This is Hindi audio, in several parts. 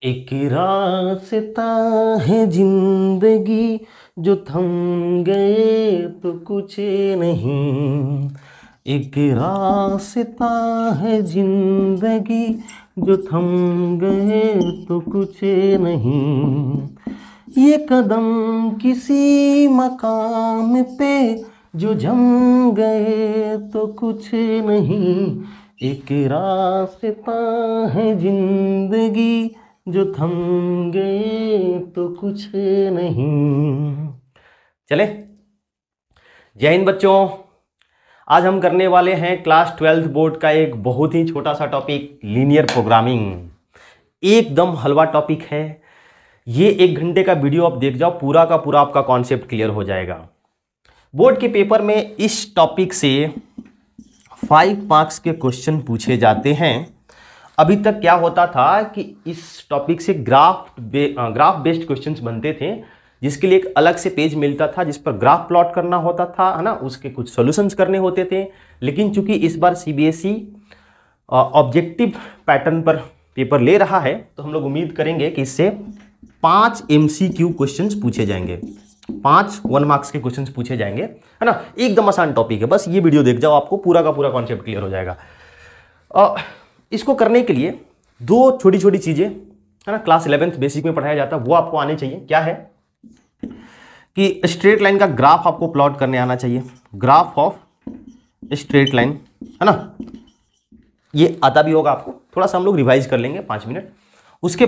एक रास्ता है जिंदगी जो थम गए तो कुछ नहीं। एक रास्ता है जिंदगी जो थम गए तो कुछ नहीं। ये कदम किसी मकाम पे जो जम गए तो कुछ नहीं। एक रास्ता है जिंदगी जो थम गए तो कुछ नहीं। चले, जय हिंद बच्चों। आज हम करने वाले हैं क्लास 12th बोर्ड का एक बहुत ही छोटा सा टॉपिक, लीनियर प्रोग्रामिंग। एकदम हलवा टॉपिक है ये। 1 घंटे का वीडियो आप देख जाओ, पूरा का पूरा आपका कॉन्सेप्ट क्लियर हो जाएगा। बोर्ड के पेपर में इस टॉपिक से 5 मार्क्स के क्वेश्चन पूछे जाते हैं। अभी तक क्या होता था कि इस टॉपिक से ग्राफ बेस्ड क्वेश्चंस बनते थे, जिसके लिए एक अलग से पेज मिलता था जिस पर ग्राफ प्लॉट करना होता था, है ना, उसके कुछ सॉल्यूशंस करने होते थे। लेकिन चूंकि इस बार सीबीएसई ऑब्जेक्टिव पैटर्न पर पेपर ले रहा है, तो हम लोग उम्मीद करेंगे कि इससे 5 MCQ क्वेश्चंस पूछे जाएंगे, 5 1 मार्क्स के क्वेश्चंस पूछे जाएंगे, है ना। एकदम आसान टॉपिक है, बस ये वीडियो देख जाओ, आपको पूरा का पूरा कॉन्सेप्ट क्लियर हो जाएगा। इसको करने के लिए 2 छोटी छोटी चीजें, है ना, क्लास 11th बेसिक में पढ़ाया जाता है, वो आपको आने चाहिए। क्या है कि स्ट्रेट लाइन का ग्राफ आपको प्लॉट करने आना चाहिए। ग्राफ ऑफ स्ट्रेट लाइन, है ना, ये आता भी होगा आपको। थोड़ा सा हम लोग रिवाइज कर लेंगे 5 मिनट। उसके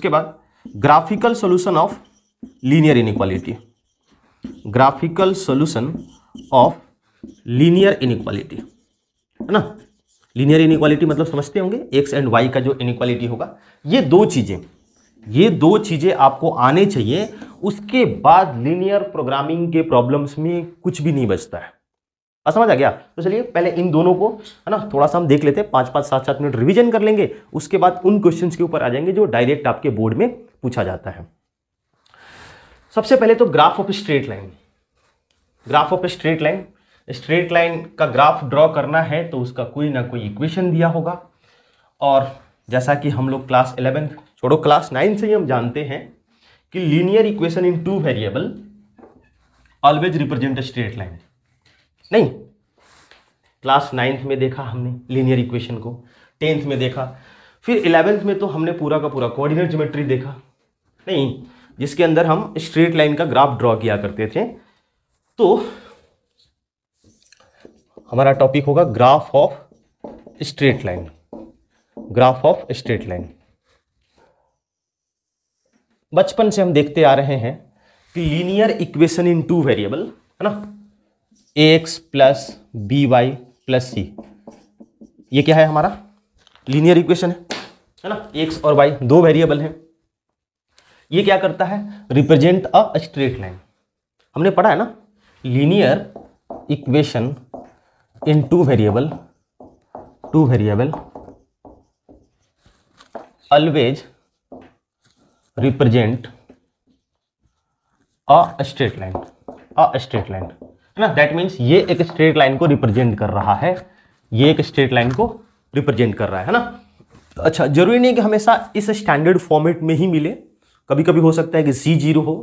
बाद graphical solution of linear inequality. Graphical solution of linear inequality, है ना। लीनियर इनइक्वालिटी मतलब समझते होंगे, एक्स एंड वाई का जो इनइक्वालिटी होगा। ये दो चीजें आपको आने चाहिए। उसके बाद लीनियर प्रोग्रामिंग के प्रॉब्लम्स में कुछ भी नहीं बचता है। समझ आ गया? तो चलिए पहले इन दोनों को, है ना, थोड़ा सा हम देख लेते हैं। 5-5 7-7 मिनट रिवीजन कर लेंगे। उसके बाद उन क्वेश्चंस के ऊपर आ जाएंगे जो डायरेक्ट आपके बोर्ड में पूछा जाता है। सबसे पहले तो graph of straight line. Graph of straight line, straight line का ग्राफ ड्रॉ करना है तो उसका कोई ना कोई इक्वेशन दिया होगा। और जैसा कि हम लोग क्लास 11 छोड़ो क्लास 9 से ही हम जानते हैं कि linear equation in 2 variable always represent straight line. नहीं, क्लास 9th में देखा हमने लीनियर इक्वेशन को, 10th में देखा, फिर 11th में तो हमने पूरा का पूरा कोऑर्डिनेट ज्योमेट्री देखा, नहीं, जिसके अंदर हम स्ट्रेट लाइन का ग्राफ ड्रॉ किया करते थे। तो हमारा टॉपिक होगा graph of straight line. Graph of straight line बचपन से हम देखते आ रहे हैं कि लीनियर इक्वेशन इन 2 वेरिएबल, है ना, ax plus B Y plus C, ये क्या है? हमारा लीनियर इक्वेशन है ना। x और y 2 वेरिएबल हैं। ये क्या करता है? Represent a straight line. हमने पढ़ा है ना, linear equation in 2 variable always represent a straight line, है ना। दैट मीन्स ये एक स्ट्रेट लाइन को रिप्रेजेंट कर रहा है, ये एक स्ट्रेट लाइन को रिप्रेजेंट कर रहा है ना। अच्छा, जरूरी नहीं कि हमेशा इस स्टैंडर्ड फॉर्मेट में ही मिले। कभी कभी हो सकता है कि C0 हो,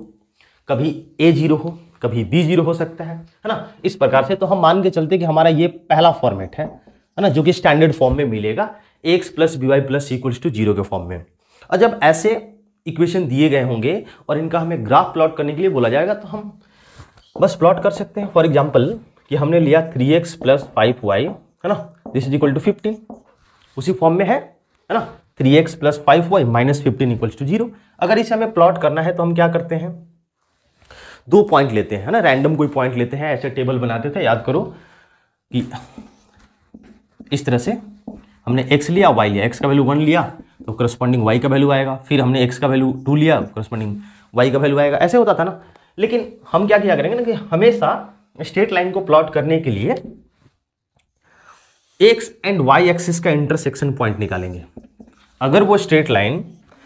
कभी A0 हो, कभी B0 हो सकता है ना। इस प्रकार से तो हम मान के चलते कि हमारा ये पहला फॉर्मेट है ना, जो कि स्टैंडर्ड फॉर्म में मिलेगा, x plus B Y plus equals to 0 के फॉर्म में। और जब ऐसे इक्वेशन दिए गए होंगे और इनका हमें ग्राफ प्लॉट करने के लिए बोला जाएगा, तो हम बस प्लॉट कर सकते हैं। फॉर एग्जाम्पल कि हमने लिया 3x प्लस 5y, है ना, दिस इज इक्वल टू 15, उसी फॉर्म में है ना। 3x plus 5y minus 15 equals to 0। अगर इसे हमें प्लॉट करना है तो हम क्या करते हैं? 2 पॉइंट लेते हैं, है ना, रैंडम कोई पॉइंट लेते हैं। ऐसे टेबल बनाते थे, याद करो कि इस तरह से हमने x लिया, y लिया, x का वैल्यू 1 लिया तो करस्पॉन्डिंग y का वैल्यू आएगा, फिर हमने x का वैल्यू 2 लिया, करस्पॉन्डिंग y का वैल्यू आएगा। ऐसे होता था ना। लेकिन हम क्या किया करेंगे ना कि हमेशा स्ट्रेट लाइन को प्लॉट करने के लिए x एंड y एक्सिस का इंटरसेक्शन पॉइंट निकालेंगे। अगर वो स्ट्रेट लाइन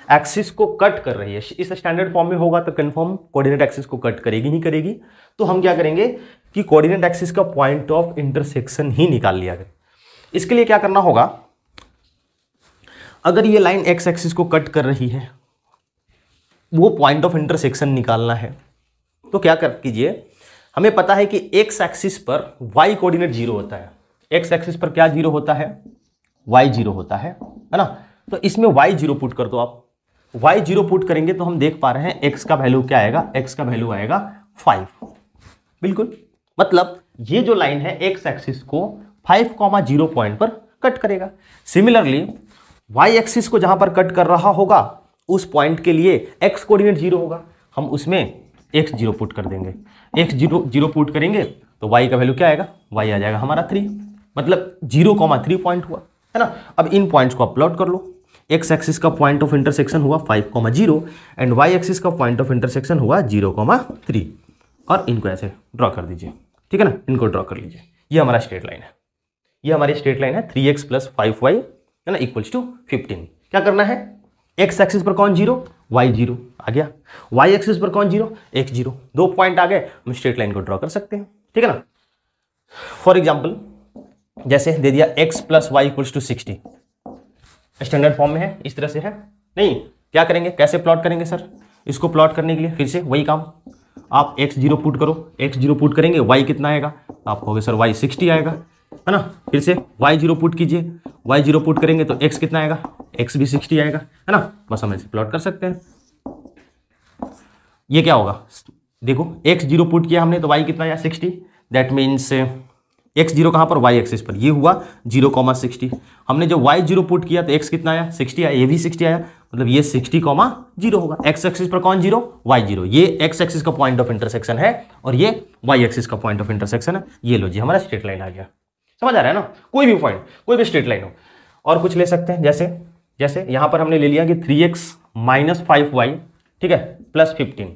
एक्सिस को कट कर रही है, इस स्टैंडर्ड फॉर्म में होगा तो कंफर्म कोऑर्डिनेट एक्सिस को कट करेगी ही करेगी। तो हम क्या करेंगे कि कोऑर्डिनेट एक्सिस का पॉइंट ऑफ इंटरसेक्शन ही निकाल लिया करें। इसके लिए क्या करना होगा? अगर ये लाइन एक्स एक्सिस को कट कर रही है, वो पॉइंट ऑफ इंटरसेक्शन निकालना है, तो क्या कर कीजिए, हमें पता है कि एक्स एक्सिस पर वाई कोऑर्डिनेट जीरो होता है। एक्स एक्सिस पर क्या जीरो होता है, वाई जीरो होता है ना। तो इसमें वाई जीरो पुट कर दो आप। वाई जीरो पुट करेंगे तो हम देख पा रहे हैं एक्स का वैल्यू क्या आएगा, एक्स का वैल्यू आएगा 5। बिल्कुल, मतलब ये जो लाइन है एक्स एक्सिस को 5,0 पॉइंट पर कट करेगा। सिमिलरली वाई एक्सिस को जहां पर कट कर रहा होगा उस पॉइंट के लिए एक्स कोऑर्डिनेट जीरो होगा, हम उसमें एक्स जीरो पुट कर देंगे। एक्स जीरो पुट करेंगे तो वाई का वैल्यू क्या आएगा, वाई आ जाएगा हमारा 3, मतलब 0,3 पॉइंट हुआ है ना। अब इन पॉइंट्स को आप प्लॉट कर लो। एक्स एक्सिस का पॉइंट ऑफ इंटरसेक्शन हुआ 5,0 एंड वाई एक्सिस का पॉइंट ऑफ इंटरसेक्शन हुआ 0,3, और इनको ऐसे ड्रॉ कर दीजिए, ठीक है ना। इनको ड्रॉ कर लीजिए, ये हमारा स्ट्रेट लाइन है, ये हमारी स्ट्रेट लाइन है 3x + 5y है ना इक्वल्स टू 15। क्या करना है, एक्स एक्सिस पर कौन जीरो, वाई जीरो आ गया, वाई एक्सिस पर कौन जीरो, एक्स जीरो, 2 पॉइंट आ गए, हम स्ट्रेट लाइन को ड्रॉ कर सकते हैं, ठीक है ना। फॉर एग्जाम्पल जैसे दे दिया x + y = 60, स्टैंडर्ड फॉर्म में है, इस तरह से है नहीं। क्या करेंगे, कैसे प्लॉट करेंगे सर, इसको प्लॉट करने के लिए फिर से वही काम, आप x जीरो पुट करो, x जीरो पुट करेंगे y कितना आएगा, आप कहोगे सर y 60 आएगा, है ना। फिर से y जीरो पुट कीजिए, y जीरो पुट करेंगे तो x कितना आएगा, x भी 60 आएगा, है ना। बस हम ऐसे प्लॉट कर सकते हैं। ये क्या होगा, देखो x जीरो पुट किया हमने तो y कितना आया 60, दैट मीन्स x जीरो कहाँ पर, y एक्सिस पर, ये हुआ 0,60। हमने जो y जीरो पुट किया तो x कितना आया 60 आया, ये भी 60 आया, मतलब ये 60,0 होगा। x एक्सिस पर कौन जीरो, y जीरो, ये x एक्सिस का पॉइंट ऑफ इंटरसेक्शन है और ये y एक्सिस का पॉइंट ऑफ इंटरसेक्शन है। ये लो जी हमारा स्ट्रेट लाइन आ गया, समझ आ रहा है ना। कोई भी पॉइंट, कोई भी स्ट्रेट लाइन हो। और कुछ ले सकते हैं, जैसे यहां पर हमने ले लिया कि 3x - 5y, ठीक है, प्लस 15,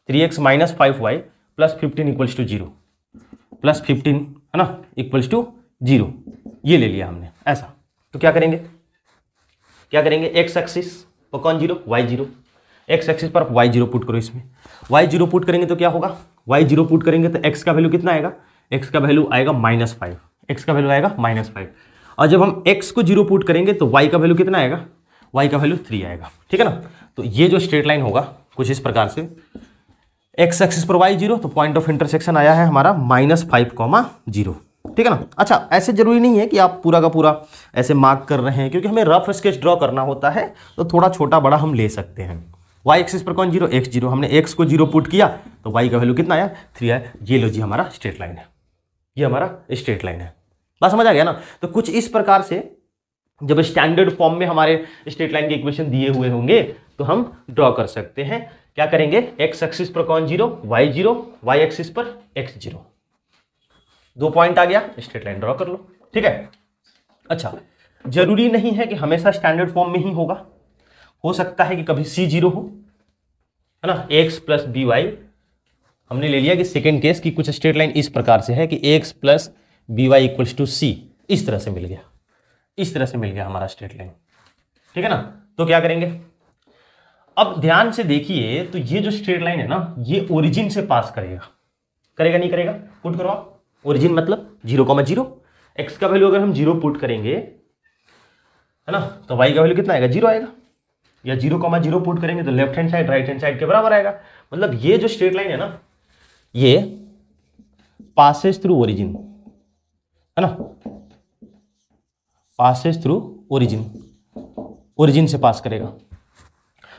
3x - 5y + 15 = 0, प्लस 15 है ना इक्वल्स टू 0, ये ले लिया हमने ऐसा। तो क्या करेंगे, एक्स एक्सिस पर कौन zero, y zero, x axis पर वाई जीरो पुट करो, इसमें वाई जीरो पुट करेंगे तो क्या होगा, वाई जीरो पुट करेंगे तो एक्स का वैल्यू कितना आएगा, एक्स का वैल्यू आएगा -5, एक्स का वैल्यू आएगा -5। और जब हम एक्स को जीरो पुट करेंगे तो वाई का वैल्यू कितना आएगा, वाई का वैल्यू 3 आएगा, ठीक है ना। तो ये जो स्ट्रेट लाइन होगा कुछ इस प्रकार से, एक्स एक्सिस पर वाई जीरो, तो पॉइंट ऑफ इंटरसेक्शन आया है हमारा -5,0, ठीक है ना। अच्छा, ऐसे जरूरी नहीं है कि आप पूरा का पूरा ऐसे मार्क कर रहे हैं, क्योंकि हमें रफ स्केच ड्रॉ करना होता है तो थोड़ा छोटा बड़ा हम ले सकते हैं। वाई एक्सिस पर कौन जीरो, एक्स जीरो, हमने एक्स को जीरो पुट किया तो वाई का वैल्यू कितना आया 3 आया। ये लो जी हमारा स्ट्रेट लाइन है, ये हमारा स्ट्रेट लाइन है। बात समझ आ गया ना। तो कुछ इस प्रकार से जब स्टैंडर्ड फॉर्म में हमारे स्ट्रेट लाइन के इक्वेशन दिए हुए होंगे तो हम ड्रॉ कर सकते हैं। क्या करेंगे, एक्स एक्सिस पर कौन zero, y zero, y axis पर एक्स जीरो, 2 पॉइंट आ गया, स्ट्रेट लाइन ड्रॉ कर लो, ठीक है। अच्छा, जरूरी नहीं है कि हमेशा स्टैंडर्ड फॉर्म में ही होगा, हो सकता है कि कभी सी जीरो हो, है ना। एक्स प्लस बी वाई हमने ले लिया कि सेकेंड केस की कुछ स्ट्रेट लाइन इस प्रकार से है कि X plus B Y equals to C, इस तरह से मिल गया, इस तरह से मिल गया हमारा स्ट्रेट लाइन, ठीक है ना। तो क्या करेंगे, अब ध्यान से देखिए, तो ये जो स्ट्रेट लाइन है ना, ये ओरिजिन से पास करेगा, करेगा नहीं करेगा, पुट करो आप। ओरिजिन मतलब 0,0, एक्स का वैल्यू अगर हम 0 पुट करेंगे, है ना, तो वाई का वैल्यू कितना आएगा, 0 आएगा, या 0,0 पुट करेंगे तो left hand side right hand side के बराबर आएगा। मतलब ये जो स्ट्रेट लाइन है ना, ये पासेस थ्रू ओरिजिन, है ना, पासेस थ्रू ओरिजिन, ओरिजिन से पास करेगा।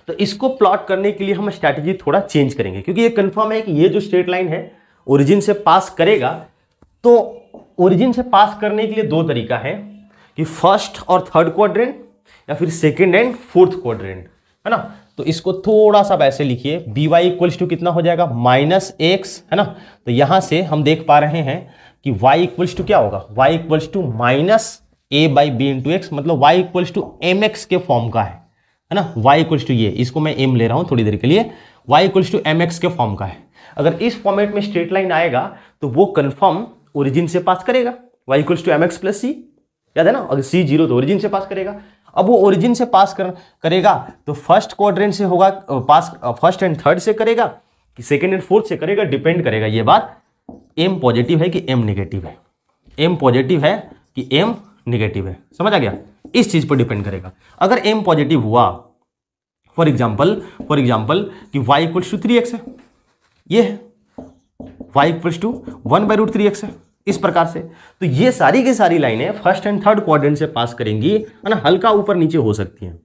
तो इसको प्लॉट करने के लिए हम स्ट्रैटेजी थोड़ा चेंज करेंगे, क्योंकि ये कंफर्म है कि ये जो स्ट्रेट लाइन है ओरिजिन से पास करेगा। तो ओरिजिन से पास करने के लिए 2 तरीका है कि फर्स्ट और थर्ड क्वाड्रेंट या फिर सेकंड एंड फोर्थ क्वाड्रेंट, है ना। तो इसको थोड़ा सा वैसे लिखिए, बी वाई इक्वल्स टू कितना हो जाएगा -x, है ना। तो यहां से हम देख पा रहे हैं कि y इक्वल्स टू क्या होगा, y equals to -a/b into x, मतलब y इक्वल्स टू mx के फॉर्म का है ना। y इक्वल्स टू ये, इसको मैं m ले रहा हूं थोड़ी देर के लिए, y इक्वल्स टू mx के फॉर्म का है। अगर इस फॉर्मेट में स्ट्रेट लाइन आएगा तो वो कंफर्म ओरिजिन से पास करेगा, y equals to mx plus c, याद है ना। अगर c 0 तो ओरिजिन से पास करेगा। अब वो ओरिजिन से पास करेगा तो फर्स्ट क्वाड्रेंट से होगा पास, फर्स्ट एंड थर्ड से करेगा कि सेकंड एंड फोर्थ से करेगा, डिपेंड करेगा ये बात m पॉजिटिव है कि m नेगेटिव है, m पॉजिटिव है कि m नेगेटिव है, समझ आ गया। इस चीज पर डिपेंड करेगा। अगर m पॉजिटिव हुआ, फॉर एग्जाम्पल कि y इक्वल्स टू 3x है, ये है y इक्वल्स टू 1/√3x है, इस प्रकार से। तो ये सारी की सारी लाइनें फर्स्ट एंड थर्ड क्वाड्रेंट से पास करेंगी, है ना, हल्का ऊपर नीचे हो सकती हैं।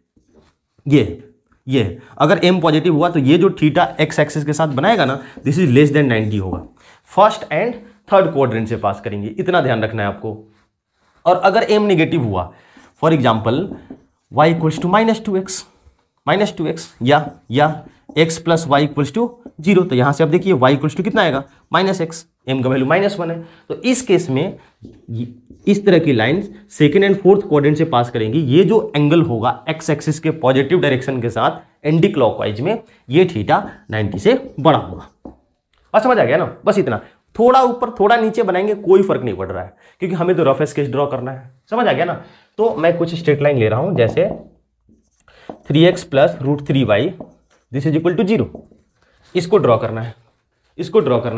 ये अगर m पॉजिटिव हुआ तो ये जो थीटा x एक्सिस के साथ बनाएगा ना, दिस इज लेस देन 90 होगा। फर्स्ट एंड थर्ड क्वाड्रेंट से पास करेंगे, इतना ध्यान रखना है आपको। और अगर m नेगेटिव हुआ, for example y equals to -2x या x plus y equals to 0, तो यहां से अब देखिए y इक्वल्स टू कितना आएगा, -x, m का वैल्यू -1 है। तो इस केस में इस तरह की lines second and fourth quadrant से पास करेंगी। ये जो एंगल होगा x एक्सिस के पॉजिटिव डायरेक्शन के साथ एंटी क्लॉकवाइज में, ये थीटा 90 से बड़ा होगा। बस समझ आ गया ना, बस इतना। थोड़ा ऊपर थोड़ा नीचे बनाएंगे कोई फर्क नहीं पड़ रहा है, क्योंकि हमें तो रफ स्केच ड्रॉ करना है। समझ आ गया ना। तो मैं कुछ स्ट्रेट लाइन ले रहा हूं, जैसे 3x plus √3y this is equal to 0, इसको ड्रॉ करना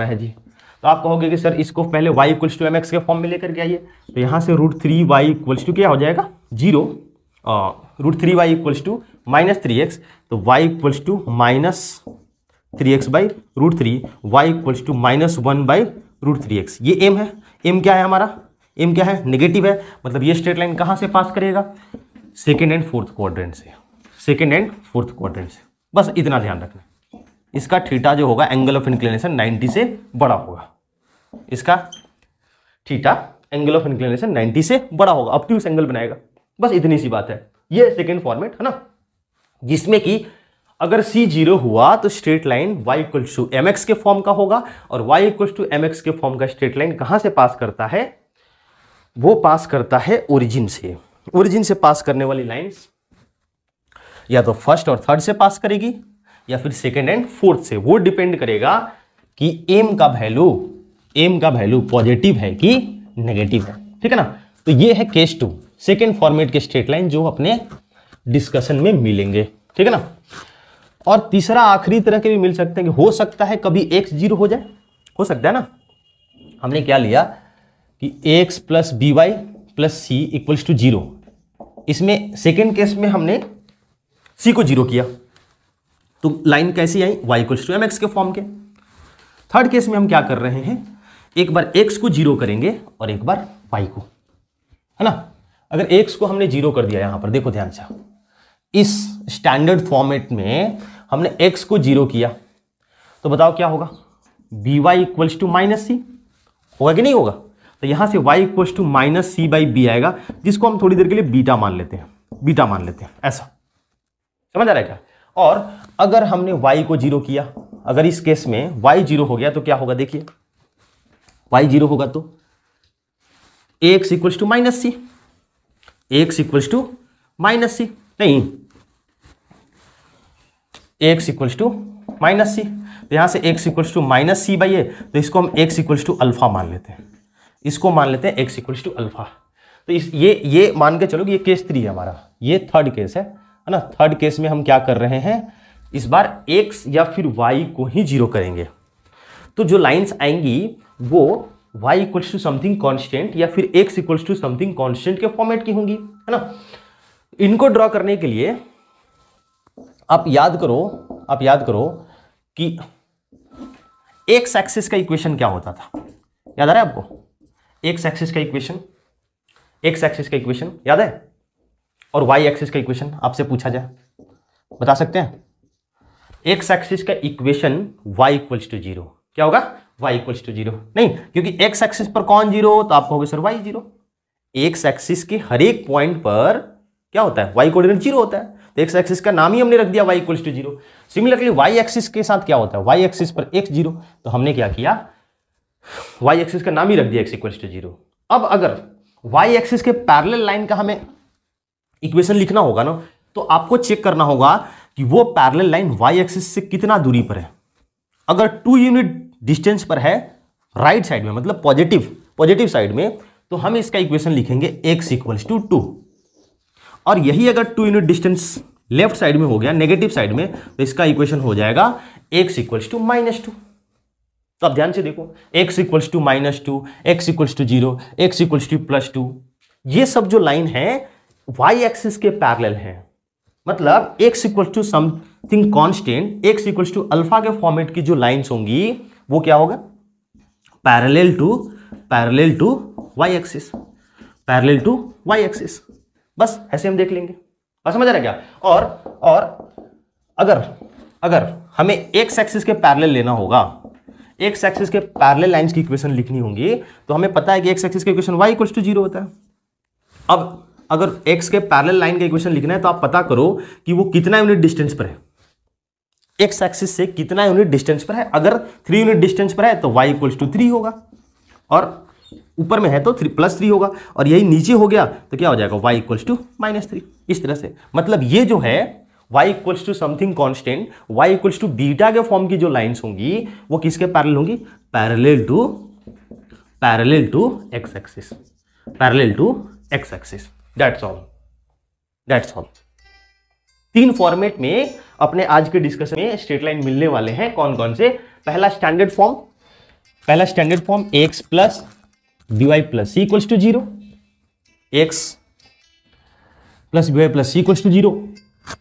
है जी। तो आप कहोगे कि सर इसको पहले y इक्वल्स टू mx के फॉर्म में लेकर के आइए, तो यहाँ से √3y इक्वल्स टू क्या हो जाएगा, 0, √3y इक्वल्स टू -3x, तो y equals to -3x/√3, y equals to -1/√3x। ये m है, m क्या है हमारा, m क्या है, नेगेटिव है, मतलब ये स्ट्रेट लाइन कहाँ से पास करेगा, सेकेंड एंड फोर्थ क्वाड्रेंट से। बस इतना ध्यान रखना। इसका थीटा जो होगा एंगल ऑफ इंक्लिनेशन 90 से बड़ा होगा, इसका थीटा एंगल ऑफ इंक्लिनेशन 90 से बड़ा होगा, ऑब्ट्यूस एंगल बनाएगा। बस इतनी सी बात है। ये सेकेंड फॉर्मेट है ना, जिसमें कि अगर c 0 हुआ तो straight line y equals to mx के फॉर्म का होगा, और y इक्वल्स टू mx के फॉर्म का स्ट्रेट लाइन कहां से पास करता है, वो पास करता है ओरिजिन से। ओरिजिन से पास करने वाली लाइंस या तो फर्स्ट और थर्ड से पास करेगी, या फिर सेकेंड एंड फोर्थ से। वो डिपेंड करेगा कि m का वैल्यू पॉजिटिव है कि नेगेटिव है, ठीक है ना। तो ये है केस 2, सेकेंड फॉर्मेट के स्ट्रेट लाइन जो अपने डिस्कशन में मिलेंगे, ठीक है ना। और तीसरा आखिरी तरह के भी मिल सकते हैं, कि हो सकता है कभी x 0 हो जाए, हो सकता है ना। हमने क्या लिया कि ax plus by plus c equals to 0, इसमें सेकेंड केस में हमने c को 0 किया, तो लाइन कैसी आई, y इक्वल्स टू mx के फॉर्म के। थर्ड केस में हम क्या कर रहे हैं, एक बार x को 0 करेंगे और एक बार y को, है ना। अगर x को हमने 0 कर दिया, यहां पर देखो ध्यान से, इस स्टैंडर्ड फॉर्मेट में हमने x को 0 किया, तो बताओ क्या होगा, by इक्वल्स टू -c होगा कि नहीं होगा। तो यहां से y इक्वल्स टू -c/b आएगा, जिसको हम थोड़ी देर के लिए बीटा मान लेते हैं, ऐसा समझ आ रहा है क्या। और अगर हमने y को 0 किया, अगर इस केस में y 0 हो गया तो क्या होगा, देखिए y 0 होगा तो ax equals to -c, ax equals to -c, नहीं ax इक्वल्स टू -c, तो यहां से x इक्वल्स टू -c/a, तो इसको हम x इक्वल्स टू अल्फा मान लेते हैं, x इक्वल्स टू अल्फा। तो ये मान के चलो कि ये केस 3 है हमारा, ये थर्ड केस है ना। थर्ड केस में हम क्या कर रहे हैं, इस बार x या फिर y को ही 0 करेंगे, तो जो लाइंस आएंगी वो y equals to something constant या फिर x equals to something constant के फॉर्मेट की होंगी, है ना। इनको ड्रॉ करने के लिए आप याद करो कि x एक्सिस का इक्वेशन क्या होता था, याद आ रहा है आपको, x एक्सिस का इक्वेशन याद है, और y एक्सिस का इक्वेशन आपसे पूछा जाए, बता सकते हैं। x एक्सिस का इक्वेशन y इक्वल्स टू 0, क्या होगा, y इक्वल्स टू 0, नहीं, क्योंकि x एक्सिस पर कौन 0, तो आप कहोगे सर y 0। x एक्सिस के हर एक पॉइंट पर क्या होता है, y कोऑर्डिनेट 0 होता है, तो x एक्सिस का नाम ही हमने रख दिया y equals to 0। Similarly y axis के साथ क्या होता है, y एक्सिस पर x 0, तो हमने क्या किया, y एक्सिस का नाम ही रख दिया x इक्वल्स टू 0। अब अगर y एक्सिस के पैरेलल लाइन का हमें इक्वेशन लिखना होगा ना, तो आपको चेक करना होगा कि वो पैरेलल लाइन y एक्सिस से कितना दूरी पर है। अगर 2 यूनिट डिस्टेंस पर है राइट साइड में, मतलब पॉजिटिव साइड में, तो हम इसका इक्वेशन लिखेंगे x इक्वल्स टू 2। और यही अगर 2 यूनिट डिस्टेंस लेफ्ट साइड में हो गया, नेगेटिव साइड में, तो इसका इक्वेशन हो जाएगा x इक्वल्स टू -2। तो आप ध्यान से देखो, x equals to -2, x equals to 0, x equals to +2, ये सब जो लाइन है वाई एक्सिस के पैरेलल हैं, मतलब x equal to something constant, x equal to alpha के फॉर्मेट की जो लाइंस होंगी वो क्या होगा, parallel to y axis, parallel to y axis. बस ऐसे हम देख लेंगे, बस समझ आ रहा है क्या। और अगर हमें एक्स एक्सिस के पैरेलल लेना होगा, एक्स एक्सिस के पैरेलल लाइंस की इक्वेशन लिखनी होंगी, तो हमें पता है कि एक्स एक्सिस का इक्वेशन y इक्वल टू 0 होता है। अब अगर x के पैरेलल लाइन का इक्वेशन लिखना है तो आप पता करो कि वो कितना यूनिट डिस्टेंस पर है, एक्स एक्सिस से कितना यूनिट डिस्टेंस पर है। अगर 3 यूनिट डिस्टेंस पर है तो y इक्वल टू 3 होगा, और ऊपर में है तो 3+3 होगा, और यही नीचे हो गया तो क्या हो जाएगा, y इक्वल टू -3। इस तरह से, मतलब ये जो है y equals to something constant, y equals to beta के फॉर्म की जो लाइंस होंगी वो किसके पैरेलल होंगी, parallel to x axis, parallel to x axis. That's all. 3 format में अपने आज के डिस्कशन में स्ट्रेट लाइन मिलने वाले हैं। कौन कौन से, पहला standard form x plus dy plus C equals to 0, x plus dy plus C equals to 0।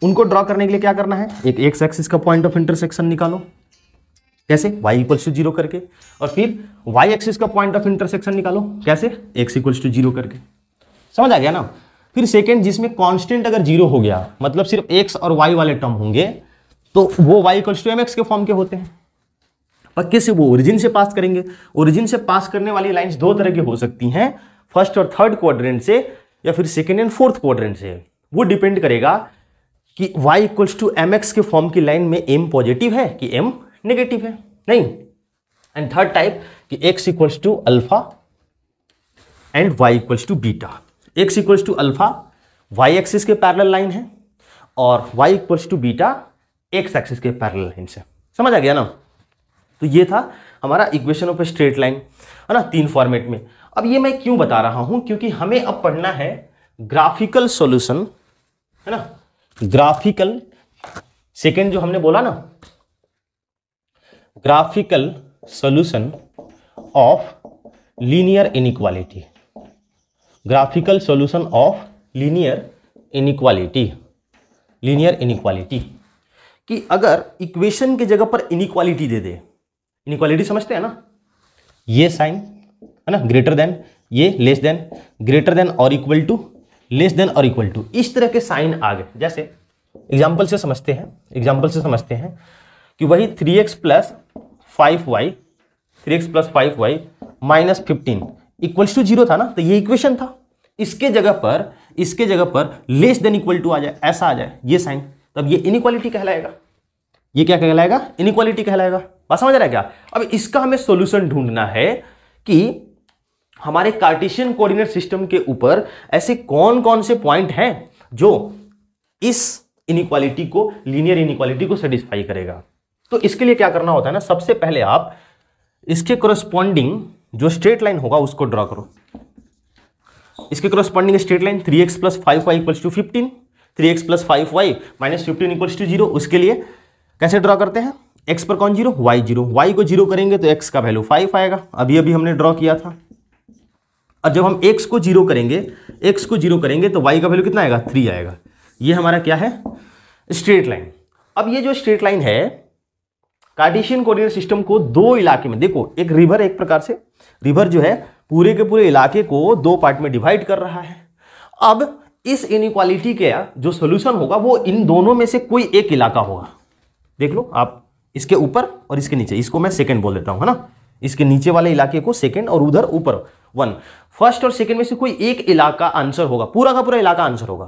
उनको ड्रॉ करने के लिए क्या करना है, एक एक्स एक्सिस का पॉइंट ऑफ इंटरसेक्शन निकालो, कैसे, y इक्वल्स टू 0 करके, और फिर y एक्सिस का पॉइंट ऑफ इंटरसेक्शन निकालो, कैसे, x इक्वल्स टू 0 करके। समझ आ गया ना। फिर सेकंड, जिसमें कांस्टेंट अगर 0 हो गया, मतलब सिर्फ x और y वाले टर्म होंगे, तो वो y इक्वल्स टू mx के फॉर्म के होते हैं। पक्के से वो ओरिजिन से पास करेंगे। ओरिजिन से पास करने वाली लाइंस 2 तरह की हो सकती हैं, फर्स्ट और थर्ड क्वाड्रेंट से, या फिर सेकेंड एंड फोर्थ क्वाड्रेंट से। वो डिपेंड करेगा कि y इक्वल्स टू mx के फॉर्म की लाइन में m पॉजिटिव है कि m नेगेटिव है, नहीं। एंड थर्ड टाइप कि x equals to alpha and y equals to beta. x equals to alpha y axis के पैरेलल लाइन है, और y equals to beta x axis के पैरेलल लाइन से। समझ आ गया ना। तो ये था हमारा equation of a straight line, है ना, 3 फॉर्मेट में। अब ये मैं क्यों बता रहा हूं, क्योंकि हमें अब पढ़ना है ग्राफिकल सॉल्यूशन, है ना, ग्राफिकल, सेकेंड जो हमने बोला ना, graphical solution of linear inequality, graphical solution of linear inequality, कि अगर इक्वेशन की जगह पर इनइक्वालिटी दे दे, इनइक्वालिटी समझते हैं ना, ये साइन है ना, ग्रेटर देन, ये लेस देन, ग्रेटर देन और इक्वल टू, लेस देन और इक्वल टू, इस तरह के साइन आ गए। जैसे एग्जांपल से समझते हैं कि वही 3x plus 5y minus 15 equals to 0 था ना, तो ये इक्वेशन था। इसके जगह पर लेस देन इक्वल टू आ जाए, ऐसा आ जाए ये साइन, तब ये इनइक्वालिटी कहलाएगा। ये क्या कहलाएगा, इनइक्वालिटी कहलाएगा। बात समझ रहा है क्या। अब इसका हमें सॉल्यूशन ढूंढना है कि हमारे कार्टेशियन कोऑर्डिनेट सिस्टम के ऊपर ऐसे कौन कौन से पॉइंट हैं जो इस इनइक्वालिटी को, लीनियर इनइक्वालिटी को सेटिस्फाई करेगा। तो इसके लिए क्या करना होता है ना, सबसे पहले आप इसके कोरस्पॉन्डिंग जो स्ट्रेट लाइन होगा उसको ड्रॉ करो। इसके corresponding straight line 3x plus 5y equals to 15, 3x plus 5y minus 15 equals to 0। उसके लिए कैसे ड्रॉ करते हैं, x पर कौन 0, y 0, y को 0 करेंगे तो x का वैल्यू 5 आएगा, अभी हमने ड्रॉ किया था। और जब हम x को 0 करेंगे तो y का वैल्यू कितना आएगा, 3 आएगा। ये हमारा क्या है, स्ट्रेट लाइन। अब ये जो स्ट्रेट लाइन है, कार्टेशियन कोऑर्डिनेट सिस्टम को 2 इलाके में, देखो एक रिवर, एक प्रकार से रिवर जो है पूरे के पूरे इलाके को 2 पार्ट में डिवाइड कर रहा है। अब इस इनइक्वालिटी के जो सॉल्यूशन होगा वो इन दोनों में से कोई एक इलाका होगा। देख लो आप, इसके ऊपर और इसके नीचे, इसको मैं सेकंड बोल देता हूं, है ना, इसके नीचे वाले इलाके को सेकंड और उधर ऊपर 1। फर्स्ट और सेकंड में से कोई एक इलाका आंसर होगा, पूरा का पूरा इलाका आंसर होगा,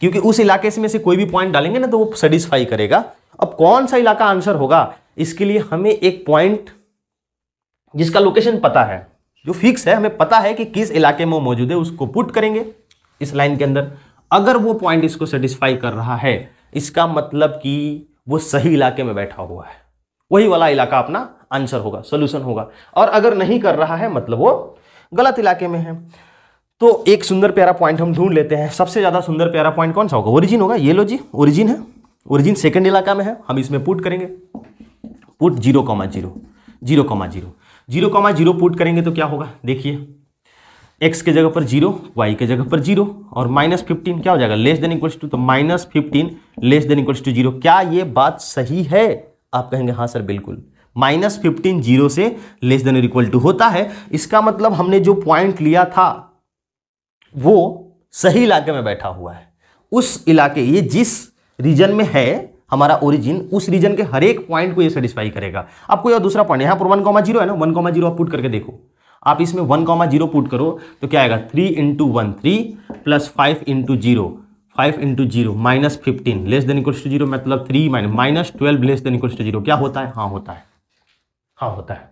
क्योंकि उस इलाके में से कोई भी पॉइंट डालेंगे ना तो वो सेटिस्फाई करेगा। अब कौन सा इलाका आंसर होगा, इसके लिए हमें एक पॉइंट जिसका लोकेशन पता है, जो फिक्स है, हमें पता है कि किस इलाके में वो मौजूद है, उसको पुट करेंगे इस लाइन के अंदर। अगर वो पॉइंट इसको सेटिस्फाई कर रहा है, इसका मतलब कि वो सही इलाके में बैठा हुआ है, वही वाला इलाका अपना आंसर होगा, सॉल्यूशन होगा। और अगर नहीं कर रहा है मतलब वो गलत इलाके में है। तो एक सुंदर प्यारा पॉइंट हम ढूंढ लेते हैं। सबसे ज्यादा सुंदर प्यारा पॉइंट कौन सा होगा, ओरिजिन होगा। ये लो जी, ओरिजिन है, ओरिजिन सेकंड इलाका में है, हम इसमें पुट करेंगे, पुट 0,0 0,0 0,0 पुट करेंगे तो क्या होगा, देखिए x के जगह पर 0, y के जगह पर 0 और -15 क्या हो जाएगा, लेस देन इक्वल्स टू, तो -15 लेस देन इक्वल्स टू 0। क्या ये बात सही है? आप कहेंगे हाँ सर बिल्कुल, -15 0 से लेस देन इक्वल टू होता है। इसका मतलब हमने जो पॉइंट लिया था वो सही इलाके में बैठा हुआ है। उस इलाके, ये जिस रीजन में है हमारा ओरिजिन, उस रीजन के हर एक पॉइंट को ये सेटिस्फाई करेगा। अब कोई और दूसरा पॉइंट यहां पर 1,0 है ना, 1,0 आप पुट करके देखो। आप इसमें 1,0 पुट करो तो क्या आएगा, 3 × 1 3 plus 5 × 0 5 × 0 -15 less than equals to 0, मतलब 3 -12 लेस देन इक्वल्स टू 0। क्या होता है? हाँ होता है, हाँ होता है।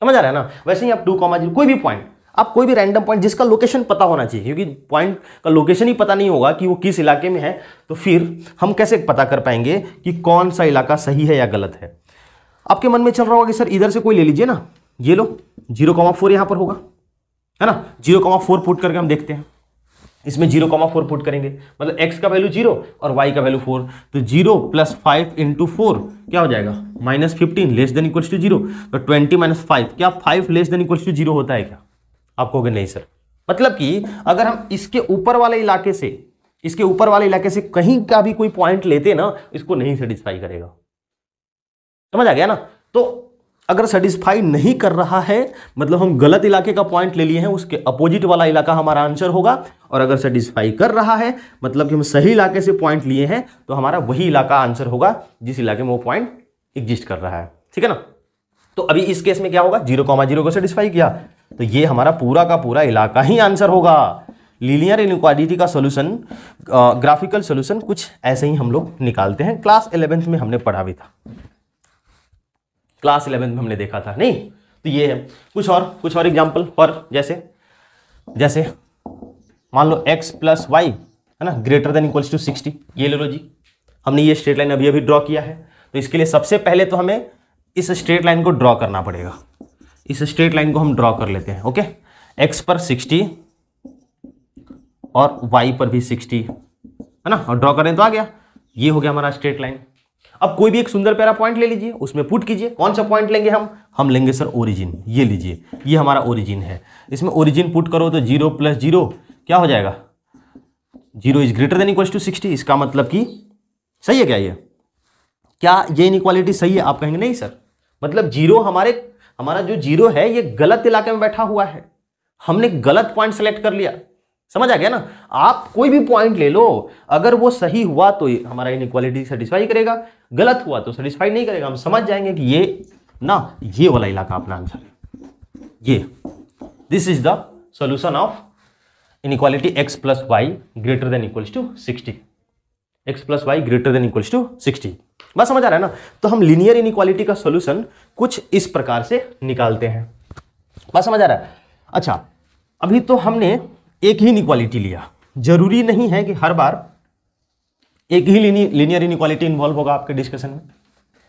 समझ आ रहा है ना? वैसे ही आप 2,0 कोई भी पॉइंट, आप कोई भी रैंडम पॉइंट जिसका लोकेशन पता होना चाहिए, क्योंकि पॉइंट का लोकेशन ही पता नहीं होगा कि वो किस इलाके में है, तो फिर हम कैसे पता कर पाएंगे कि कौन सा इलाका सही है या गलत है। आपके मन में चल रहा होगा कि सर इधर से कोई ले लीजिए ना, ये लो 0,4 यहां पर होगा, है ना, 0,4 पुट करके हम देखते हैं। इसमें 0,4 पुट करेंगे, मतलब x का वैल्यू 0 और y का वैल्यू 4, तो 0 + 5 × 4 क्या हो जाएगा, -15 लेस देन इक्वल्स टू 0। तो 20 - 5, क्या 5 लेस देन इक्वल्स टू 0 होता है क्या? आप कहोगे नहीं सर। मतलब कि अगर हम इसके ऊपर वाले इलाके से, इसके ऊपर वाले इलाके से कहीं का भी कोई पॉइंट लेते ना, इसको नहीं सेटिस्फाई करेगा। समझ आ गया ना? तो अगर सेटिस्फाई नहीं कर रहा है मतलब हम गलत इलाके का पॉइंट ले लिए हैं, उसके अपोजिट वाला इलाका हमारा आंसर होगा। और अगर सेटिस्फाई कर रहा है मतलब कि हम सही इलाके से पॉइंट लिए हैं, तो हमारा वही इलाका आंसर होगा जिस इलाके में वो पॉइंट एग्जिस्ट कर रहा है। ठीक है ना? तो अभी इस केस में क्या होगा, 0,0 को सेटिस्फाई किया तो ये हमारा पूरा का पूरा इलाका ही आंसर होगा। लीनियर इनइक्वालिटी का सॉल्यूशन, ग्राफिकल सॉल्यूशन कुछ ऐसे ही हम लोग निकालते हैं। क्लास 11th में हमने पढ़ा भी था, क्लास 11th में हमने देखा था नहीं? तो ये है। कुछ और एग्जांपल, और जैसे मान लो x + y है ना, ग्रेटर देन इक्वल्स टू 60। ये ले लो जी, हमने ये स्ट्रेट लाइन अभी ड्रॉ किया है। तो इसके लिए सबसे पहले तो हमें इस स्ट्रेट लाइन को ड्रॉ करना पड़ेगा। इस स्ट्रेट लाइन को हम ड्रॉ कर लेते हैं। ओके, x पर 60 और y पर भी 60 है ना, और ड्रॉ करें तो आ गया, ये हो गया हमारा स्ट्रेट लाइन। अब कोई भी एक सुंदर प्यारा पॉइंट ले लीजिए, उसमें पुट कीजिए। कौन सा पॉइंट लेंगे हम लेंगे सर ओरिजिन। ये लीजिए, ये हमारा ओरिजिन है। इसमें ओरिजिन पुट करो तो 0 + 0 क्या हो जाएगा, 0 is greater than equals to 60। इसका मतलब कि सही है क्या ये? क्या ये इनइक्वालिटी सही है? आप कहेंगे नहीं सर, मतलब 0 हमारा जो 0 है ये गलत इलाके में बैठा हुआ है, हमने गलत पॉइंट सेलेक्ट कर लिया। समझ आ गया ना? आप कोई भी पॉइंट ले लो, अगर वो सही हुआ तो हमारा इनइक्वालिटी सेटिस्फाई करेगा, गलत हुआ तो सेटिस्फाई नहीं करेगा। हम समझ जाएंगे कि ये वाला इलाका अपना आंसर है। ये this is the solution of inequality x + y greater than equals to 60। x + y greater than equals to 60। बस समझ आ रहा है ना? तो हम लीनियर इनइक्वालिटी का सॉल्यूशन कुछ इस प्रकार से निकालते हैं। बस समझ आ रहा है? अच्छा, अभी तो हमने एक ही इनइक्वालिटी लिया, जरूरी नहीं है कि हर बार एक ही लीनियर इनइक्वालिटी इन्वॉल्व होगा आपके डिस्कशन में।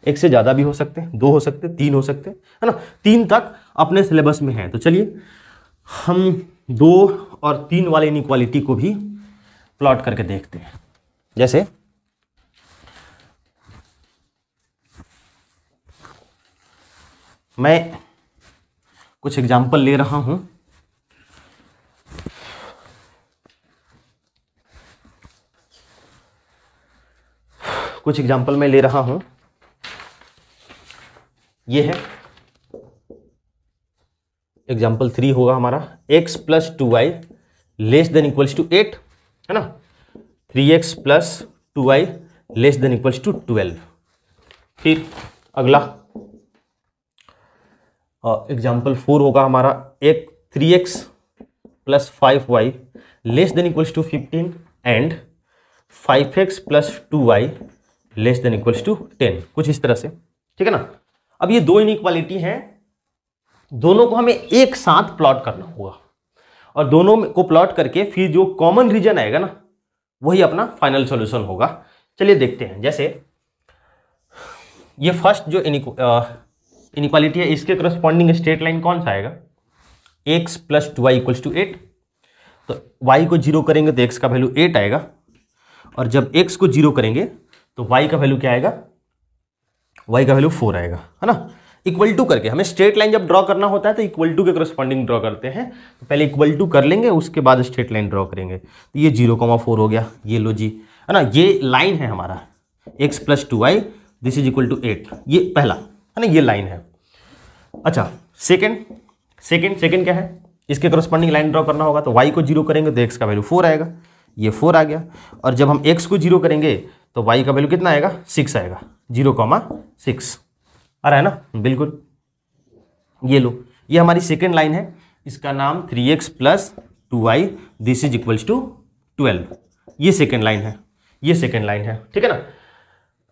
एक से ज्यादा भी हो सकते हैं, 2 हो सकते हैं, 3 हो सकते हैं, है ना? 3 तक अपने सिलेबस में है। तो चलिए हम 2 और 3 वाले इनइक्वालिटी को भी प्लॉट करके देखते हैं। जैसे मैं कुछ एग्जाम्पल ले रहा हूं। कुछ एग्जाम्पल मैं ले रहा हूं, ये है एग्जाम्पल 3 होगा हमारा, x + 2y less than equals to 8 है ना, 3x + 2y less than equals to 12। फिर अगला एग्जाम्पल 4 होगा हमारा, एक 3x + 5y less than equals to 15 and 5x + 2y less than equals to 10। कुछ इस तरह से, ठीक है ना? अब ये 2 इनइक्वालिटी हैं, दोनों को हमें एक साथ प्लॉट करना होगा और दोनों को प्लॉट करके फिर जो कॉमन रीजन आएगा ना, वही अपना फाइनल सॉल्यूशन होगा। चलिए देखते हैं। जैसे ये फर्स्ट जो इनइक्वालिटी है, इसके करस्पॉन्डिंग स्ट्रेट लाइन कौन सा आएगा, x + 2y = 8। तो y को 0 करेंगे तो x का वैल्यू 8 आएगा, और जब x को 0 करेंगे तो y का वैल्यू क्या आएगा, y का वैल्यू 4 आएगा, है ना? इक्वल टू करके, हमें स्ट्रेट लाइन जब ड्रॉ करना होता है तो इक्वल टू के करस्पॉन्डिंग ड्रॉ करते हैं। तो पहले इक्वल टू कर लेंगे, उसके बाद स्ट्रेट लाइन ड्रॉ करेंगे। तो ये 0,4 हो गया, ये लो जी, है ना, ये लाइन है हमारा x + 2y this is equal to 8, ये पहला है ना, ये लाइन है। अच्छा सेकेंड क्या है, इसके करस्पॉन्डिंग लाइन ड्रॉ करना होगा। तो y को 0 करेंगे तो x का वैल्यू 4 आएगा, ये 4 आ गया। और जब हम x को 0 करेंगे तो y का वैल्यू कितना आएगा, 6 आएगा, 0,6 आ रहा है ना, बिल्कुल। ये लो, ये हमारी सेकेंड लाइन है, इसका नाम 3x + 2y this is equals to 12, ये सेकेंड लाइन है, ये सेकेंड लाइन है, ठीक है ना।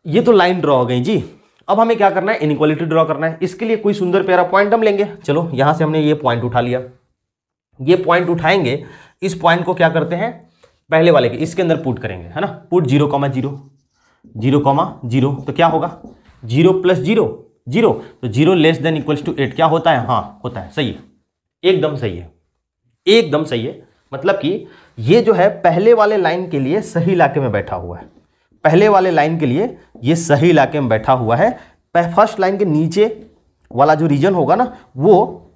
ये तो लाइन ड्रॉ हो गई जी। अब हमें क्या करना है, इनइक्वालिटी ड्रॉ करना है। इसके लिए कोई सुंदर प्यारा पॉइंट हम लेंगे। चलो यहां से हमने ये पॉइंट उठा लिया, ये पॉइंट उठाएंगे, इस पॉइंट को क्या करते हैं, पहले वाले के इसके अंदर पुट करेंगे, है ना। पुट 0,0 0,0 तो क्या होगा, 0 + 0 0, तो 0 <= 8 क्या होता है, हाँ होता है, सही है, एकदम सही है, एकदम सही है। मतलब कि ये जो है पहले वाले लाइन के लिए सही इलाके में बैठा हुआ है, पहले वाले लाइन के लिए ये सही इलाके में बैठा हुआ है। फर्स्ट लाइन के नीचे वाला जो रीजन होगा ना, वो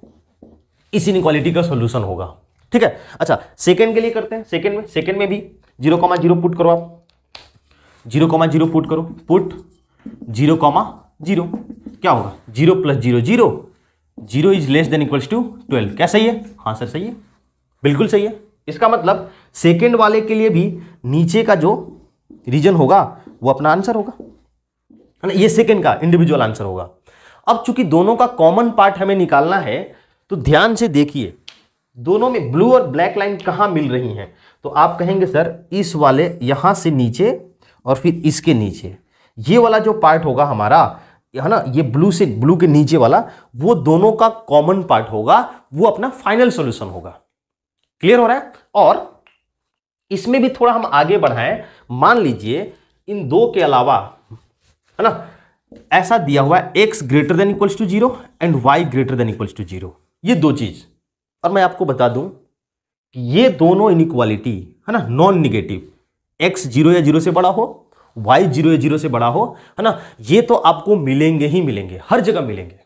इस इनइक्वालिटी का सॉल्यूशन होगा, ठीक है। अच्छा सेकंड के लिए करते हैं। सेकंड में भी 0,0 पुट करो आप, 0,0 पुट करो, पुट 0,0 क्या होगा, 0 + 0 0, 0 इज <= 12, क्या सही है, हाँ सर सही है, बिल्कुल सही है। इसका मतलब सेकंड वाले के लिए भी नीचे का जो रीजन होगा वो अपना आंसर होगा, है ना, ये सेकंड का इंडिविजुअल आंसर होगा। अब चूंकि दोनों का कॉमन पार्ट हमें निकालना है, तो ध्यान से देखिए दोनों में ब्लू और ब्लैक लाइन कहां मिल रही हैं। तो आप कहेंगे सर इस वाले यहां से नीचे और फिर इसके नीचे, ये वाला जो पार्ट होगा हमारा, है ना, ये ब्लू से ब्लू के नीचे वाला, वो दोनों का कॉमन पार्ट होगा, वो अपना फाइनल सॉल्यूशन होगा। क्लियर हो रहा है। और इसमें भी थोड़ा हम आगे बढ़ाएं, मान लीजिए इन दो के अलावा, है ना, ऐसा दिया हुआ है x > 0 एंड y > 0, ये दो चीज। और मैं आपको बता दूं कि ये दोनों इनइक्वालिटी, है ना, नॉन निगेटिव, x 0 या 0 से बड़ा हो, y 0 या 0 से बड़ा हो, है ना, ये तो आपको मिलेंगे ही मिलेंगे, हर जगह मिलेंगे।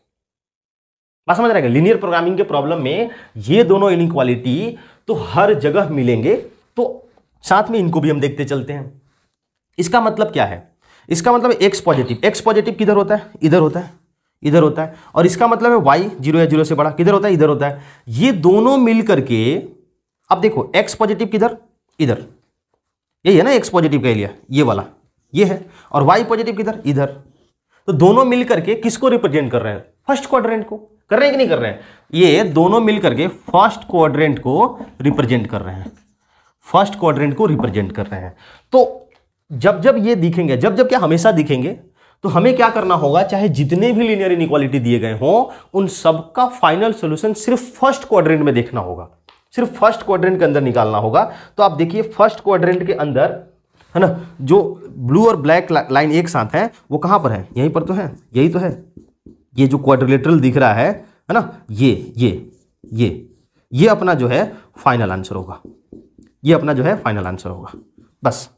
बात समझ रहे हैं। लीनियर प्रोग्रामिंग के प्रॉब्लम में ये दोनों इनइक्वालिटी तो हर जगह मिलेंगे। तो साथ में इनको भी हम देखते चलते हैं। इसका मतलब क्या है, इसका मतलब x पॉजिटिव किधर होता है, इधर होता है, इधर होता है। और इसका मतलब है y 0 या 0 से बड़ा किधर होता है, इधर होता है। ये दोनों मिल करके, अब देखो x पॉजिटिव किधर, इधर, यही है ना x पॉजिटिव का एरिया, ये वाला ये है, और y पॉजिटिव किधर, इधर। तो दोनों मिल करके किसको रिप्रेजेंट कर रहे हैं, फर्स्ट क्वाड्रेंट को। कर रहे हैं कि नहीं कर रहे हैं, ये दोनों मिल करके फर्स्ट क्वाड्रेंट को रिप्रेजेंट कर रहे हैं, फर्स्ट क्वाड्रेंट को रिप्रेजेंट कर रहे हैं। तो जब जब ये दिखेंगे, जब जब क्या हमेशा दिखेंगे, तो हमें क्या करना होगा, चाहे जितने भी लीनियर इनइक्वालिटी दिए गए हों, उन सबका फाइनल सॉल्यूशन सिर्फ फर्स्ट क्वाड्रेंट में देखना होगा, सिर्फ फर्स्ट क्वाड्रेंट के अंदर निकालना होगा। तो आप देखिए फर्स्ट क्वाड्रेंट के अंदर, है ना, जो ब्लू और ब्लैक लाइन एक साथ है, वो कहां पर है, यहीं पर तो है, यही तो है। ये जो क्वाड्रिलेटरल दिख रहा है ना, ये अपना जो है फाइनल आंसर होगा, ये अपना जो है फाइनल आंसर होगा। बस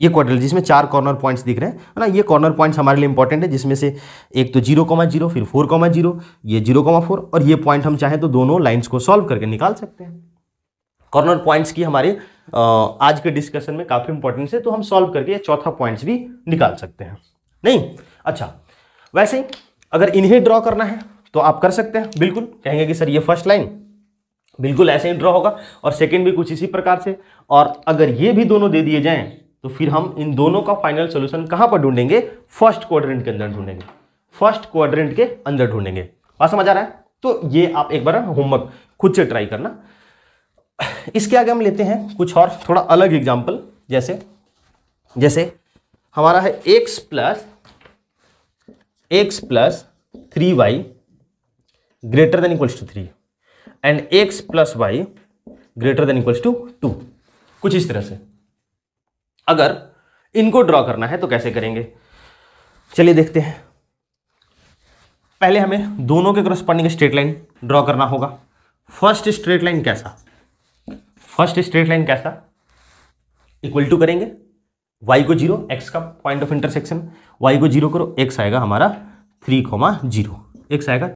ये क्वाड्रिलेटरल जिसमें 4 कॉर्नर पॉइंट्स दिख रहे हैं, है ना, ये कॉर्नर पॉइंट्स हमारे लिए इंपॉर्टेंट है, जिसमें से एक तो 0,0, फिर 4,0, ये 0,4, और ये पॉइंट हम चाहें तो दोनों लाइंस को सॉल्व करके निकाल सकते हैं। कॉर्नर पॉइंट्स की हमारे आज के डिस्कशन में काफी इंपॉर्टेंस है, तो हम सॉल्व करके चौथा पॉइंट्स भी निकाल सकते हैं। नहीं, अच्छा, वैसे ही अगर इन्हें ड्रॉ करना है तो आप कर सकते हैं, बिल्कुल। कहेंगे कि सर ये फर्स्ट लाइन बिल्कुल ऐसे ही ड्रॉ होगा, और सेकंड भी कुछ इसी प्रकार से। और अगर ये भी दोनों दे दिए जाएं, तो फिर हम इन दोनों का फाइनल सॉल्यूशन कहां पर ढूंढेंगे, फर्स्ट क्वाड्रेंट के अंदर ढूंढेंगे, फर्स्ट क्वाड्रेंट के अंदर ढूंढेंगे। बात समझ आ रहा है। तो ये आप एक बार होमवर्क खुद से ट्राई करना। इसके आगे हम लेते हैं कुछ और थोड़ा अलग एग्जाम्पल, जैसे हमारा है x + 3y > 3 and x + y > 2, कुछ इस तरह से। अगर इनको ड्रॉ करना है तो कैसे करेंगे, चलिए देखते हैं। पहले हमें दोनों के करस्पॉन्डिंग स्ट्रेट लाइन ड्रॉ करना होगा। फर्स्ट स्ट्रेट लाइन कैसा, इक्वल टू करेंगे y को 0, x का पॉइंट ऑफ इंटरसेक्शन, y को 0 करो, x आएगा हमारा 3,0, एक से आएगा